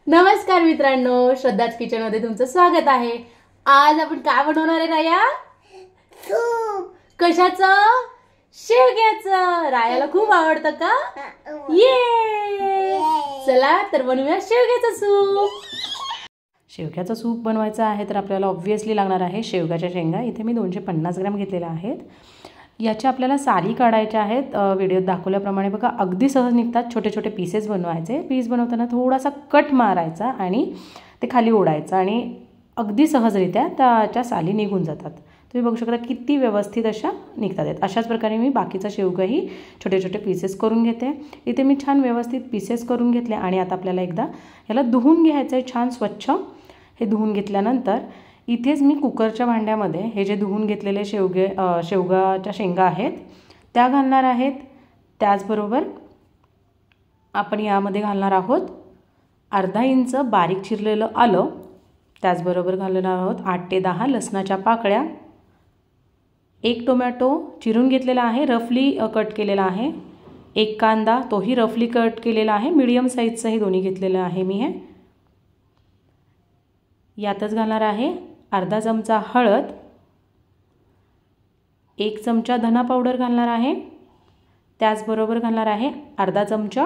नमस्कार मित्रांनो, श्रद्धाच किचन मध्ये तुमचं स्वागत आहे। आज आपण काय बनवणार आहे राया? सूप। कशाचं? शेवग्याचं। रायाला खूप आवडतं का? ये चला तर बनवूया शेवग्याचं सूप। शेवग्याचं सूप बनवायचं आहे तर आपल्याला ऑब्व्हियसली लागणार आहे शेवग्याच्या शेंगा। इथे मी 250 ग्रॅम घेतलेल्या आहेत। याच्या आपल्याला साली काढायच्या आहेत। व्हिडिओत दाखवल्याप्रमाणे बघा अगदी सहज निघतात। छोटे छोटे पीसेस बनवायचे। पीस बनवताना थोडासा कट मारायचा आणि ते खाली ओढायचं आणि अगदी सहजरित्या त्याच्या साली निघून जातात। तुम्ही बघू शकता किती व्यवस्थित अशा निघतात। अशाच प्रकारे मी बाकीचा शेवगाही छोटे छोटे पीसेस करून घेते। इथे मी छान व्यवस्थित पीसेस करून घेतले आणि आता आपल्याला एकदा याला धुवून घ्यायचं आहे छान स्वच्छ। हे धुवून घेतल्यानंतर इथेच मी कुकरच्या भांड्यामध्ये हे जे धुवून घेतलेले शेवगाच्या शेंगा आहेत त्या घालणार आहेत। त्याचबरोबर आपण यामध्ये घालणार आहोत अर्धा इंच बारीक चिरलेलं आलं। त्याचबरोबर घालणार आहोत 8 ते 10 लसणाच्या पाकळ्या। एक टोमॅटो चिरून घेतलेला आहे, रफली कट केलेला आहे। एक कांदा तोही रफली कट केलेला आहे, मीडियम साईजचं हे दोन्ही घेतलेलं आहे मी। हे यातच घालणार आहे अर्धा चमचा हळद, 1 चमचा धना पावडर घालणार आहे। त्याचबरोबर घालणार आहे अर्धा चमचा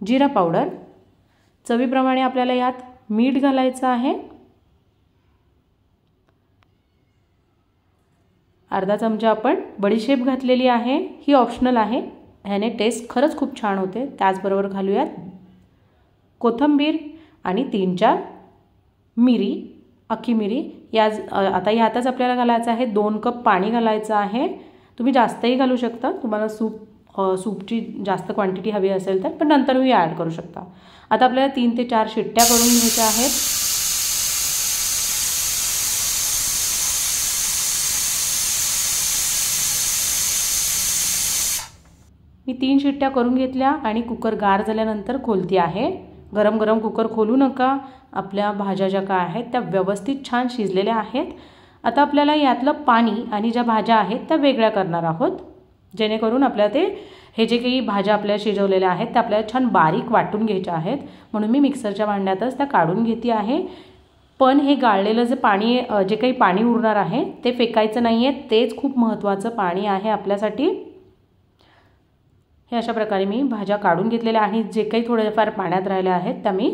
जिरा पावडर। चवीप्रमाणे आपल्याला यात मीठ घालायचं आहे। अर्धा चमचा आपण बडीशेप घातलेली आहे, ही ऑप्शनल आहे, ह्याने टेस्ट खरंच खूप छान होते। त्याचबरोबर घालूयात कोथिंबीर आणि 3-4 मिरी, अख्खी मिरी। आता यातच आपल्याला घालायचं आहे 2 कप पाणी घालायचं आहे। तुम्ही जास्तही घालू शकता, तुम्हाला सूपची जास्त क्वांटिटी हवी असेल तर, पण नंतरही ॲड करू शकता। आता आपल्याला 3 ते 4 शिट्ट्या करून घ्यायच्या आहेत। मी 3 शिट्ट्या करून घेतल्या आणि कुकर गार झाल्यानंतर खोलती आहे। गरम गरम कुकर खोलू नका। आपल्या भाज्या ज्या काय आहेत त्या व्यवस्थित छान शिजलेल्या आहेत। आता आपल्याला यातलं पाणी आणि ज्या भाज्या आहेत त्या वेगळ्या करणार आहोत, जेणेकरून आपल्याला हे जे काही भाज्या आपल्या शिजवलेल्या आहेत त्या आपल्याला छान बारीक वाटून घ्यायच्या आहेत। म्हणून मी मिक्सरच्या भांड्यातच त्या काढून घेते आहे। पण हे गाळलेलं जे पाणी जे काही पाणी उरणार आहे ते फेकायचं नाही आहे, तेच खूप महत्त्वाचं पाणी आहे आपल्यासाठी। हे अशा प्रकारे मी भाज्या काढून घेतलेल्या आहेत। जे काही थोडेफार पाण्यात राहिल्या आहेत त्या मी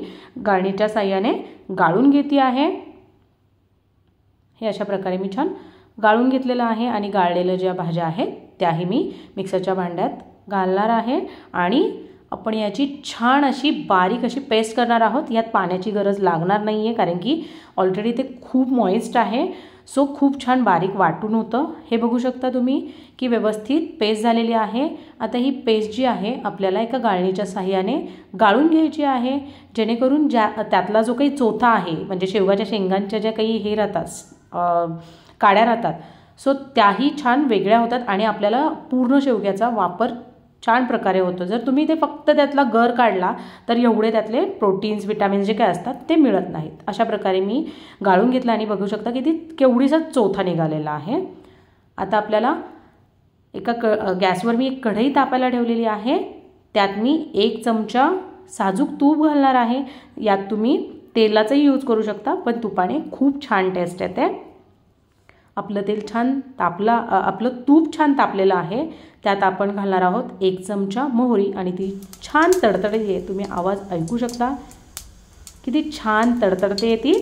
गाळणीच्या साहाय्याने गाळून घेते आहे। हे अशा प्रकारे मी छान गाळून घेतलेलं आहे आणि गाळलेल्या ज्या भाज्या आहेत त्याही मी मिक्सरच्या भांड्यात घालणार आहे आणि आपण याची छान अशी बारीक अशी पेस्ट करणार आहोत। यात पाण्याची गरज लागणार नाही आहे, कारण की ऑलरेडी ते खूप मॉइस्ट आहे, सो खूप छान बारीक वाटून होतं। हे बघू शकता तुम्ही की व्यवस्थित पेस्ट झालेली आहे। आता ही पेस्ट जी आहे आपल्याला एका गाळणीच्या साहाय्याने गाळून घ्यायची आहे, जेणेकरून त्यातला जो काही चोथा आहे, म्हणजे शेवगाच्या शेंगांच्या ज्या काही हे राहतात काड्या राहतात, सो त्याही छान वेगळ्या होतात आणि आपल्याला पूर्ण शेवग्याचा वापर छान प्रकारे होतो। जर तुम्ही ते फक्त त्यातला गर काढला तर एवढे त्यातले प्रोटीन्स विटॅमिन्स जे काय असतात ते मिळत नाहीत। अशा प्रकारे मी गाळून घेतलं आणि बघू शकता की ती केवढीसा चोथा निघालेला आहे। आता आपल्याला एका गॅसवर मी एक कढई तापायला ठेवलेली आहे। त्यात मी 1 चमचा साजूक तूप घालणार आहे। यात तुम्ही तेलाचाही यूज करू शकता, पण तुपाने खूप छान टेस्ट येते। आपलं तेल छान आपलं तूप छान तापलेलं आहे। त्यात आपण घालणार आहोत 1 चमचा मोहरी आणि ती छान तडतडते। तुम्ही आवाज ऐकू शकता किती छान तडतडते ती।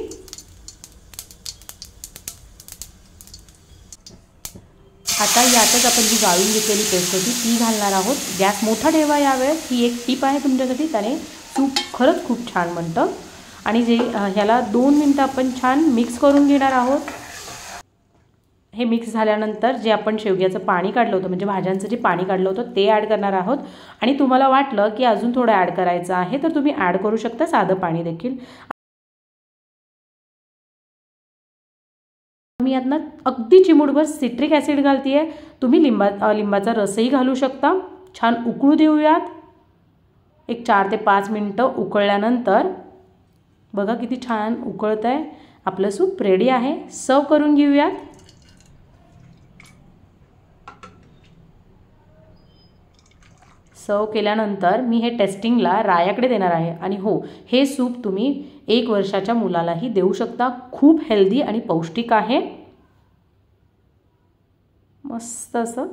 आता यातच आपण जी गाळून घेतलेली पेस्ट होती ती घालणार आहोत। गॅस मोठा ठेवा यावेळेस, ही एक टिप आहे तुमच्यासाठी, त्याने सूप खरंच खूप छान बनतं। आणि ह्याला 2 मिनिटं आपण छान मिक्स करून घेणार आहोत। हे मिक्स झाल्यानंतर जे आपण शेवग्याचं पाणी काढलं होतं, म्हणजे भाज्यांचं जे पाणी काढलं होतं ते ॲड करणार आहोत। आणि तुम्हाला वाटलं की अजून थोडं ॲड करायचं आहे तर तुम्ही ॲड करू शकता साधं पाणी देखील। मी यातनं अगदी चिमूटभर सिट्रिक ॲसिड घालते आहे। तुम्ही लिंबाचा रसही घालू शकता। छान उकळू देऊयात। एक 4 ते 5 मिनिटं उकळल्यानंतर बघा किती छान उकळत आहे। आपलं सूप रेडी आहे, सर्व करून घेऊयात। सर्व केल्यानंतर मी हे टेस्टिंगला रायाकडे देणार आहे. आणि हो, हे सूप तुम्ही 1 वर्षाच्या मुलालाही देऊ शकता. खूप हेल्दी आणि पौष्टिक आहे. मस्त असं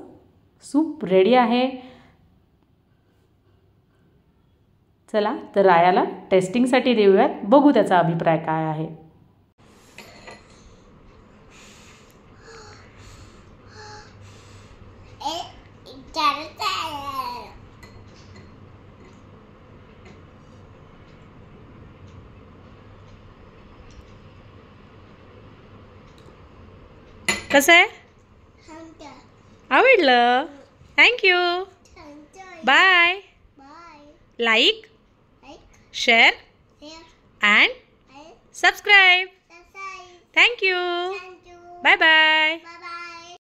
सूप रेडी आहे. चला तर रायाला टेस्टिंगसाठी देऊयात. बघू त्याचा अभिप्राय काय आहे. कसं आहे? आवडलं? Thank you. Bye. Like, share and subscribe. Thank you. Bye bye.